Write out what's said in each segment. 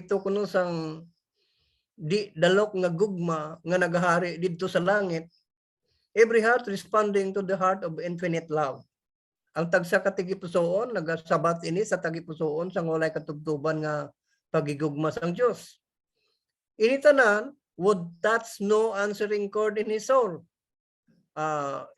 espiritu kuno sang di dalok nga gugma nga nagahari didto sa langit. Every heart responding to the heart of infinite love. Ang tagsa ka tagipusoon nagasabat ini sa tagipusoon sang walay katubtuban nga pagigugma sang Dios. Ini tanan would touch no answering chord in his soul.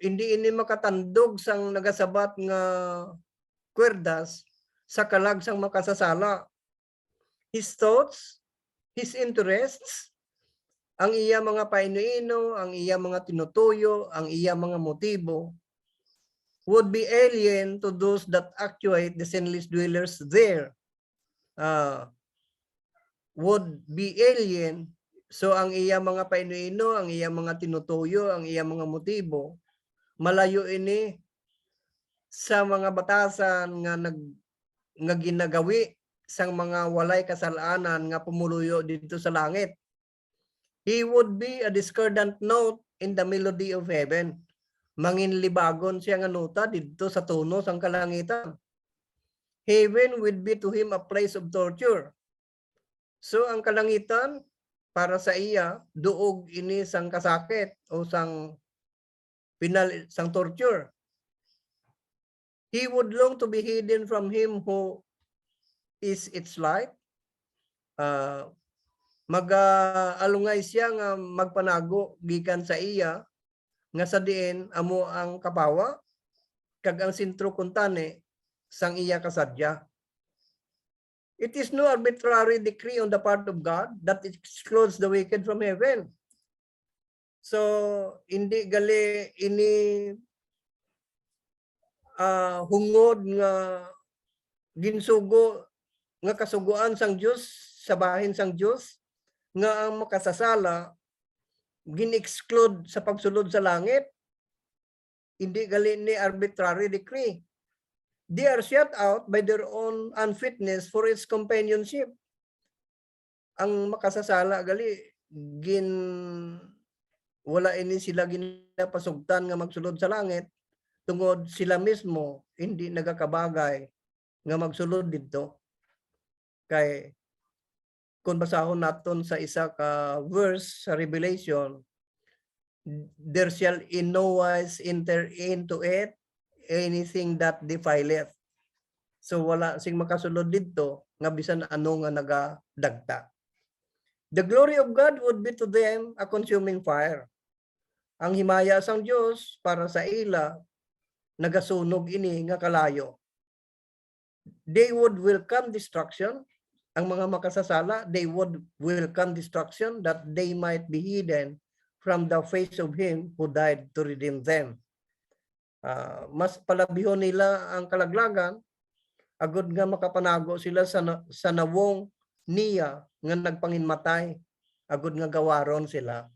Hindi ini makatandog sang nagasabat nga kwerdas sa kalag sang makasasala. His thoughts, his interests, ang iya mga painuino, ang iya mga tinutuyo, ang iya mga motibo, would be alien to those that actuate the sinless dwellers there. Would be alien. So ang iya mga painuino, ang iya mga tinutuyo, ang iya mga motibo, malayo ini sa mga batasan nga ginagawi sang mga walay kasalanan nga pumuluyo dito sa langit. He would be a discordant note in the melody of heaven. Manginlibagon siya nga nota dito sa tono sang kalangitan. Heaven would be to him a place of torture. So ang kalangitan para sa iya duog ini sang kasakit o sang sang torture. He would long to be hidden from him who is its light. Mag-alungay siya nga magpanago gikan sa iya nga sa diin amo ang kapawa kag ang sentro kuntani sang iya kasadya. It is no arbitrary decree on the part of God that excludes the wicked from heaven. So hindi gali ini hungod nga ginsugo nga kasuguan sang Dios sa bahin sang Dios nga ang makasasala gin-exclude sa pagsulod sa langit. Hindi gali ni arbitrary decree. They are shut out by their own unfitness for its companionship. Ang makasasala gali wala ini sila ginapasugtan nga magsulod sa langit tungod sila mismo hindi nagakabagay nga magsulod didto. Kay kung basahon naton sa isa ka verse sa Revelation, there shall in no wise enter into it anything that defileth. So wala sing makasulod didto nga bisan ano nga nagadagta. The glory of God would be to them a consuming fire. Ang himaya sang Dios para sa ila nagasunog ini nga kalayo. They would welcome destruction. Ang mga makasasala, they would welcome destruction that they might be hidden from the face of him who died to redeem them. Mas palabihon nila ang kalaglagan, agud nga makapanago sila sa nawong niya nga nagpanginmatay, agud nga gawaron sila.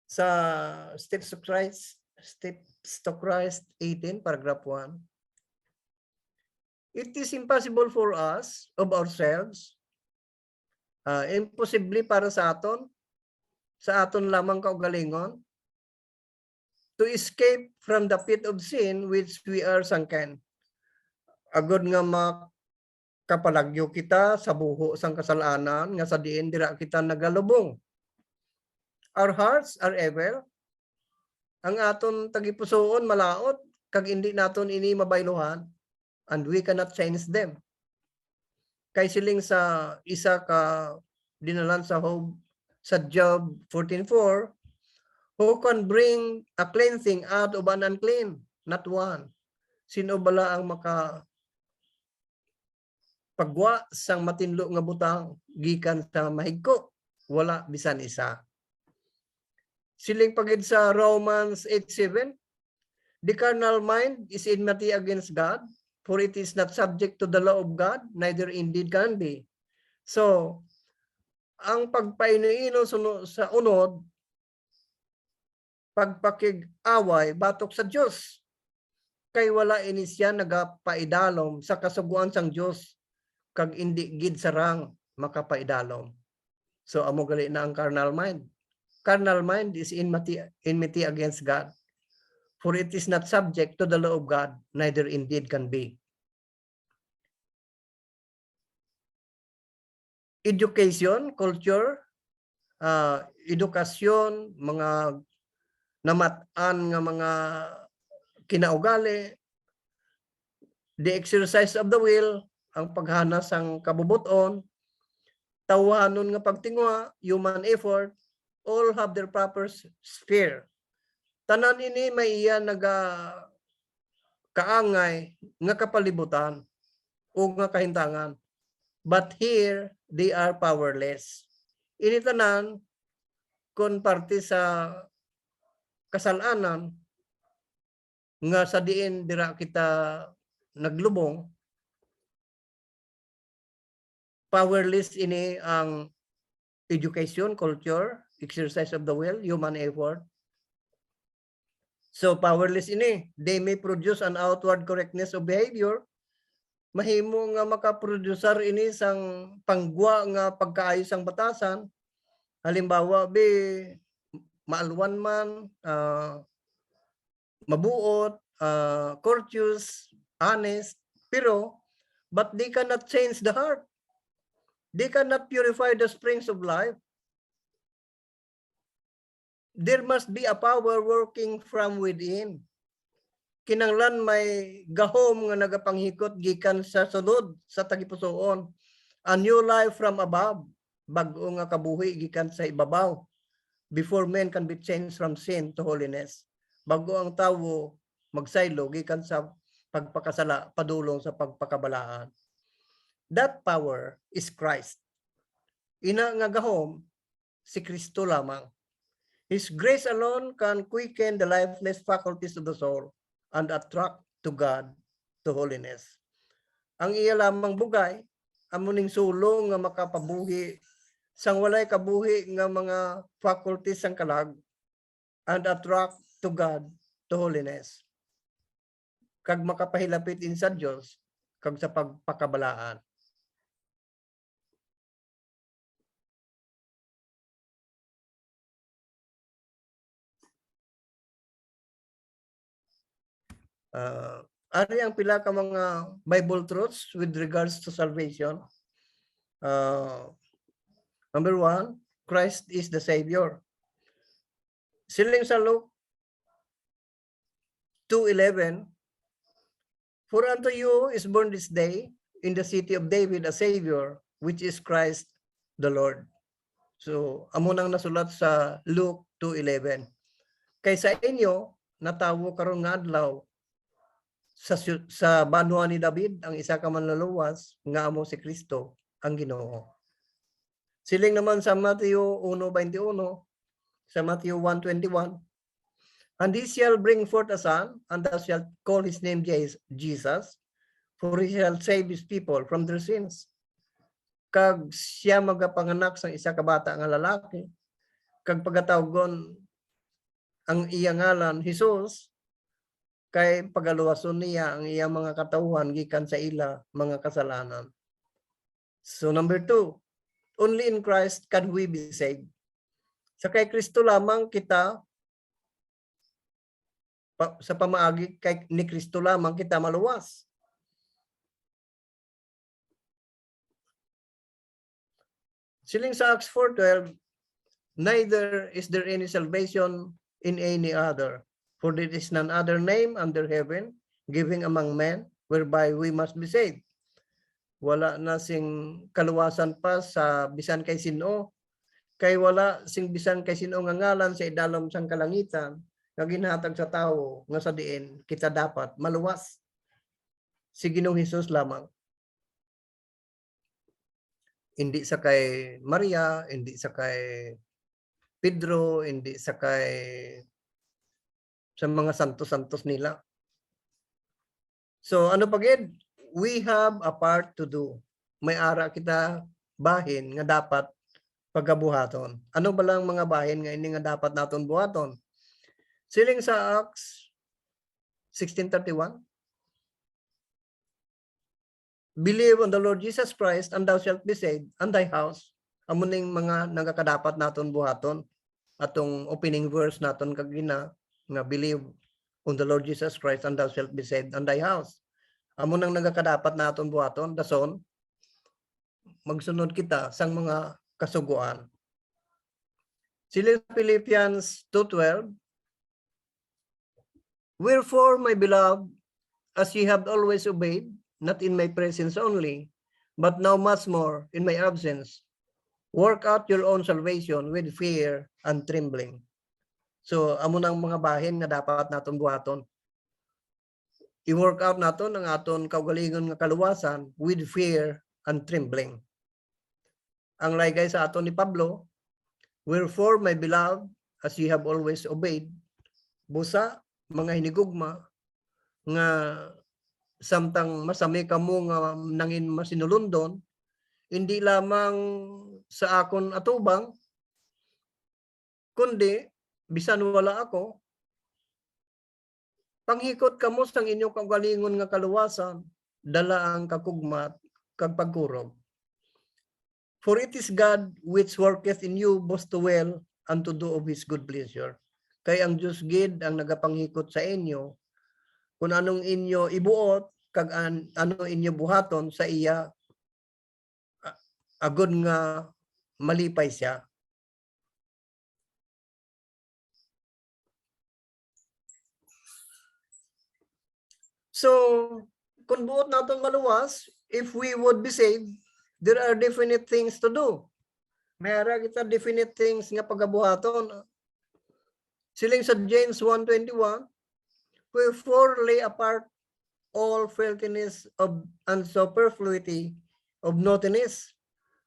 Sa Steps to Christ 18, paragraph 1. It is impossible for us of ourselves, imposible para sa aton lamang kaugalingon, to escape from the pit of sin which we are sunken. Agud nga makapalagyo kita sa buho sang kasalanan nga sa diin dira kita nagalubong. Our hearts are evil. Ang aton tagipusoon malaot kag hindi naton ini mabayluhan, and we cannot change them. Kay siling sa isa ka dinalan sa Job 14:4, who can bring a cleansing out of an unclean? Not one. Sino bala ang pagwa sang matinlo nga butang gikan sa mahigko? Wala bisan isa. Siling pagid sa Romans 8:7, the carnal mind is enmity against God, for it is not subject to the law of God, neither indeed can be. So, ang pagpainuino sa unod, pagpakig-away, batok sa Diyos. Kay wala ini siya nagapaidalom sa kasuguan sang Diyos, kag indi gid sarang makapaidalom. So, amo gali na ang carnal mind. Carnal mind is enmity against God, for it is not subject to the law of God, neither indeed can be. education, culture, edukasyon, mga namat-an nga mga kinaugali, the exercise of the will, ang paghanas ang kabubuton, tawanon nga pagtingwa, human effort, all have their proper sphere. Tanan ini may iya naga kaangay nga kapalibutan o nga kahintangan. But here, they are powerless. Ini tanan, kung parte sa kasalanan, nga sa diin dira kita naglubong, powerless ini ang education, culture, exercise of the will, human effort. So powerless ini, they may produce an outward correctness of behavior. Mahimo nga makaproducer ini sang panggwa nga pagkaayos ang batasan. Halimbawa, maalwan man, mabuot, courteous, honest, pero but they cannot change the heart. They cannot purify the springs of life. There must be a power working from within. Kinanglan may gahom nga nagapanghikot gikan sa sulod sa tagipusoon. A new life from above. Bag-o nga kabuhi gikan sa ibabaw. Before men can be changed from sin to holiness. Bago ang tawo magsaylo gikan sa pagpakasala padulong sa pagpakabalaan. That power is Christ. Ina nga gahom si Kristo lamang. His grace alone can quicken the lifeless faculties of the soul and attract to God, to holiness. Ang iya lamang bugay, amuning sulong nga makapabuhi, sang walay kabuhi nga mga faculties sang kalag, and attract to God, to holiness. Kag makapahilapit in sa Diyos, kag sa pagpakabalaan. Ari ang pila ka mga Bible truths with regards to salvation. Number 1, Christ is the Savior. Siling sa Luke 2:11, for unto you is born this day in the city of David a Savior, which is Christ the Lord. So, amo nang nasulat sa Luke 2:11. Kay sa inyo, natawo karon nga adlaw, sa banwa ni David, ang isa ka manluluwas, nga amo si Kristo, ang Ginoo. Siling naman sa Matthew 1:21, sa Matthew 1:21, and he shall bring forth a son, and thou shalt call his name Jesus, for he shall save his people from their sins. Kag siya magapanganak sa isa ka bata nga lalaki, kag pagkatawgon ang iya ngalan, Jesus, kay pagaluwason niya ang iyang mga katauhan gikan sa ila mga kasalanan. So number 2, only in Christ can we be saved. Sa kay Kristo lamang kita, sa pamaagi kay ni Kristo lamang kita maluwas. Siling sa Acts 4:12, neither is there any salvation in any other. For there is none other name under heaven given among men whereby we must be saved. Wala na sing kaluwasan pa sa bisan kay sino, kay wala sing bisan kay sino nga ngalan sa idalom sang kalangitan nga ginhatag sa tawo nga sa diin kita dapat maluwas. Si Ginoong Hesus lamang. Hindi sa kay Maria, hindi sa kay Pedro, hindi sa kay sa mga santos-santos nila. So ano pagid? We have a part to do. May ara kita bahin nga dapat pagabuhaton. Ano ba lang mga bahin nga ini nga dapat naton buhaton? Siling sa Acts 16:31, believe on the Lord Jesus Christ and thou shalt be saved and thy house. Amuning mga nagakadapat naton buhaton. Atong opening verse naton kagina nga believe on the Lord Jesus Christ and thou shalt be saved and thy house. Amo nang nagakadapat naton buhaton, dason, magsunod kita sang mga kasuguan. Sila Philippians 2:12, wherefore, my beloved, as ye have always obeyed, not in my presence only, but now much more in my absence, work out your own salvation with fear and trembling. So, amo nang mga bahin nga dapat naton buhaton. I-work out naton ang aton kaugalingon nga kaluwasan with fear and trembling. Ang laygay sa aton ni Pablo, wherefore, my beloved, as ye have always obeyed, busa, mga hinigugma, nga samtang masami kamo nga nangin masinulundon, hindi lamang sa akon atubang, kundi bisan wala ako, panghikot kamo sang inyong kaugalingon nga kaluwasan, dala ang kakugmat kag pagkurog. For it is God which worketh in you both to will and to do of His good pleasure. Kay ang Diyos gid ang nagapanghikot sa inyo, kung anong inyo ibuot, kag ano inyo buhaton sa iya, agud nga malipay siya. So, kung buot natin maluwas, if we would be saved, there are definite things to do. Mayroon kita definite things nga pagabuhaton. Siling sa James 1:21, wherefore lay apart all filthiness of and superfluity of naughtiness,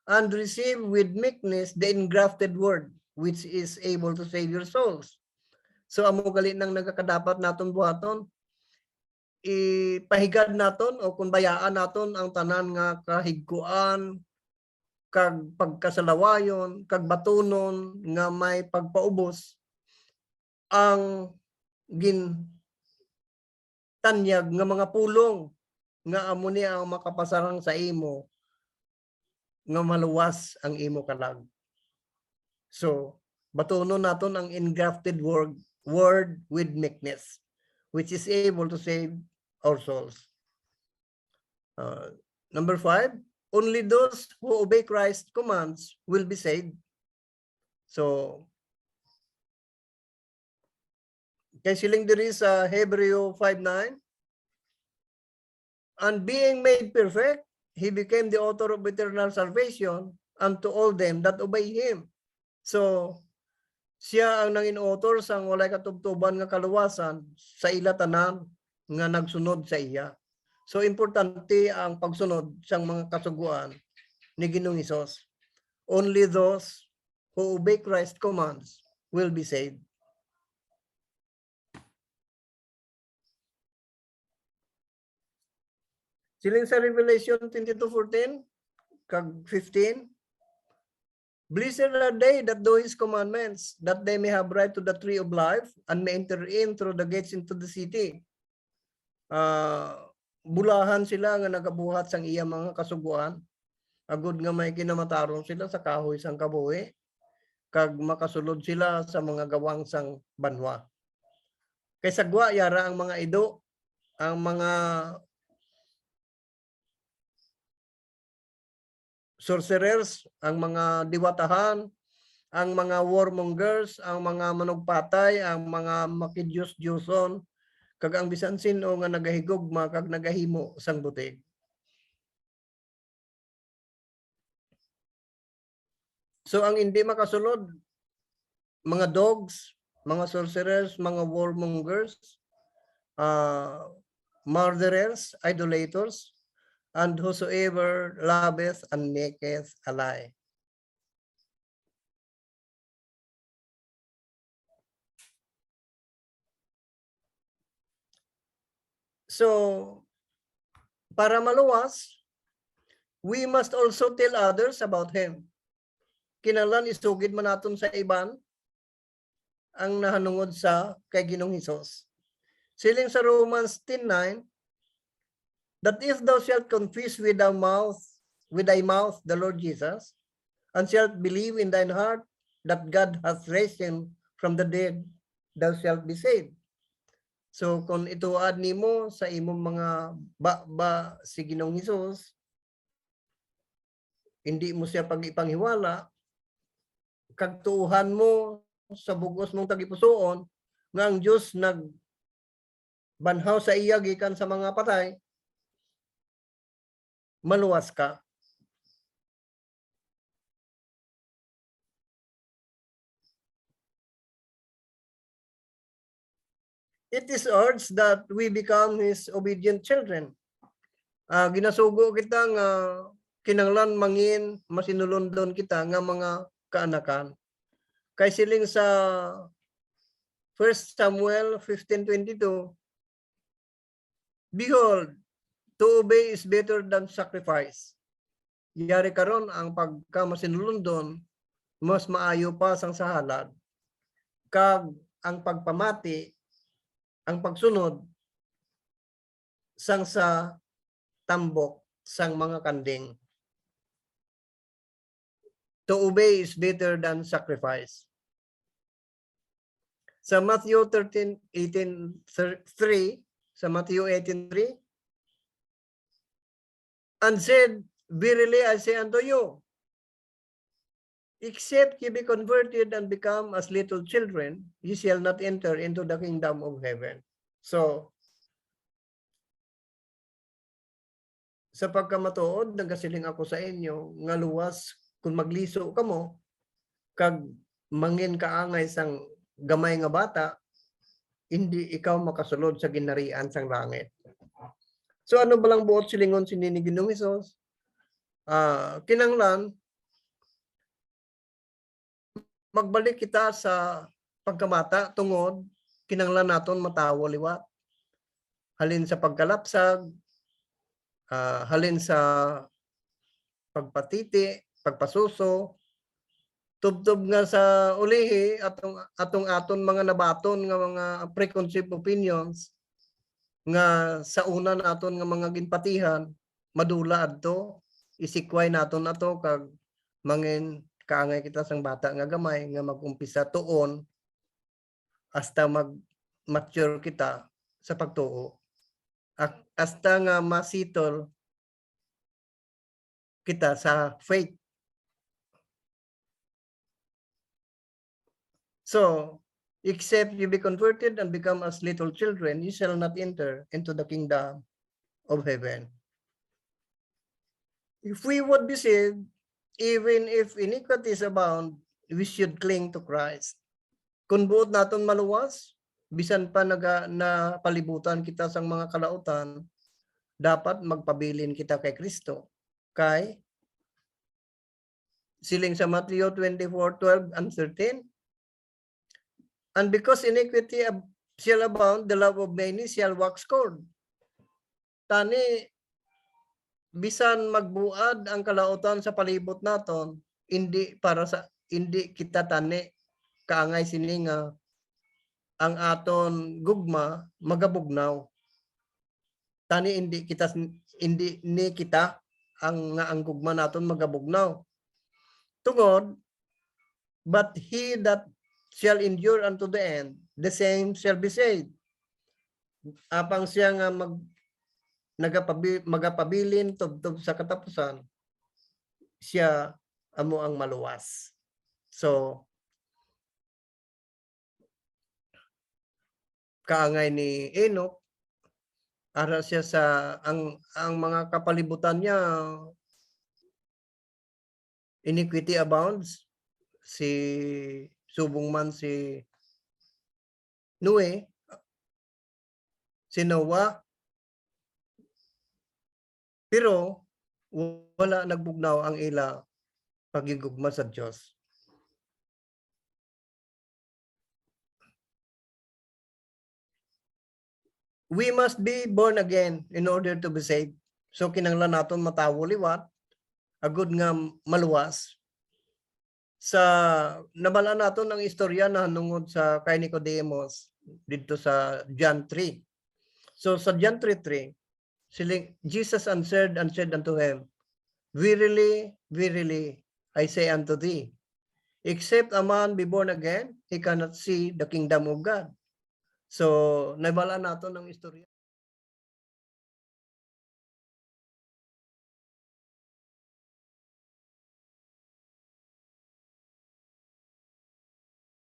and receive with meekness the engrafted word, which is able to save your souls. So, amo gali nang nagakadapat naton buhaton, ipahigad naton o kung bayaan naton ang tanan nga kahigkuan, kag pagkasalawayon, kag batunon nga may pagpaubos, ang tanyag nga mga pulong nga amo ni ang makapasarang sa imo nga maluwas ang imo kalag. So, batunon naton ang engrafted word with meekness, which is able to save our souls. Number 5, only those who obey Christ's commands will be saved. So, kay siling diri sa Hebreo 5:9, and being made perfect, he became the author of eternal salvation unto all them that obey him. So, siya ang nangin author sang walay katubtuban nga kaluwasan sa ila tanan nga nagsunod sa iya. So, importante ang pagsunod sang mga kasuguan ni Ginoong Hesus. Only those who obey Christ's commands will be saved. Siling sa Revelation 22:14 kag 15, blessed are they that do His commandments, that they may have right to the tree of life and may enter in through the gates into the city. Bulahan sila nga nagabuhat sang iya mga kasuguan, agud nga may kinamataron sila sa kahoy sang kabuhi, kag makasulod sila sa mga gawang sang banwa. Kay sagwa yara ang mga ido, ang mga sorcerers, ang mga diwatahan, ang mga warmongers, ang mga manugpatay, ang mga makidiyos-diyoson, kag ang bisan sino nga nagahigugma kag nagahimo sang butig. So ang hindi makasulod, mga dogs, mga sorcerers, mga warmongers, murderers, idolaters, and whosoever loveth and maketh a lie. So, para maluwas, we must also tell others about Him. Kinahanglan isugid man naton sa iban ang nahanungod sa kay Ginoong Hesus. Siling sa Romans 10:9, that if thou shalt confess with thy mouth the Lord Jesus, and shalt believe in thine heart that God hath raised him from the dead, thou shalt be saved. So kung ituad nimo sa imong mga si Ginoong Hesus, hindi mo siya pag-ipanghiwala, kagtuuhan mo sa bugos mong tagipusoon, nga ang Diyos nagbanhaw sa iya gikan sa mga patay, maluwas ka. It is urged that we become His obedient children. Ginasugo kita nga kinanglan mangin masinulundon kita nga mga kaanakan. Kay siling sa 1 Samuel 15:22, behold, to obey is better than sacrifice. Yari karon ang pagka masinulundon, mas maayo pa sang sahalad. Kag ang pagpamati, ang pagsunod sang sa tambok sang mga kanding. To obey is better than sacrifice. Sa Matthew 13:18:3, sa Matthew 18:3, and said, verily I say unto you, except ye be converted and become as little children, ye shall not enter into the kingdom of heaven. So, sa pagkamatuod, nagasiling ako sa inyo, nga luwas, kung magliso ka mo, kag mangin kaangay sang gamay nga bata, hindi ikaw makasulod sa ginarian sang langit. So ano ba lang buot silingon sinini Ginoong Hesus? Kinanglan, magbalik kita sa pagkamata tungod, kinanglan naton matawo liwat. Halin sa pagkalapsag, halin sa pagpatiti, pagpasuso, tubtob nga sa ulihi atong aton mga nabaton nga mga preconceived opinions nga sa una naton nga mga ginpatihan madula adto isikway naton ato kag mangin kaangay kita sang bata nga gamay nga mag-umpisa tuon hasta mag-mature kita sa pagtuo. Hasta nga masitol kita sa faith. So, except you be converted and become as little children, you shall not enter into the kingdom of heaven. If we would be saved, even if iniquities abound, we should cling to Christ. Kung buot naton maluwas, bisan pa na palibutan kita sang mga kalautan, dapat magpabilin kita kay Kristo. Kay siling sa Matthew 24:12 and 13, and because iniquity shall abound, the love of many shall wax cold. Tani, bisan magbuad ang kalautan sa palibot naton, hindi kita tani kaangay sini nga ang aton gugma magabugnaw. Tani hindi ni kita ang gugma naton magabugnaw. Tungod, but he that shall endure unto the end, the same shall be saved. Apang siya nga magapabilin tubtob sa katapusan, siya amo ang maluwas. So, kaangay ni Enoch, ara siya sa ang mga kapalibutan niya, iniquity abounds, subong man si Noe, si Noah, pero wala nagbugnaw ang ila pagigugma sa Diyos. We must be born again in order to be saved. So kinanglan naton matawo liwat, agud nga maluwas. Sa nabala naton ang istorya na nungod sa kay Nicodemus dito sa John 3. So sa John 3:3, Jesus answered and said unto him, verily, verily, I say unto thee, except a man be born again, he cannot see the kingdom of God. So nabala naton ang istorya.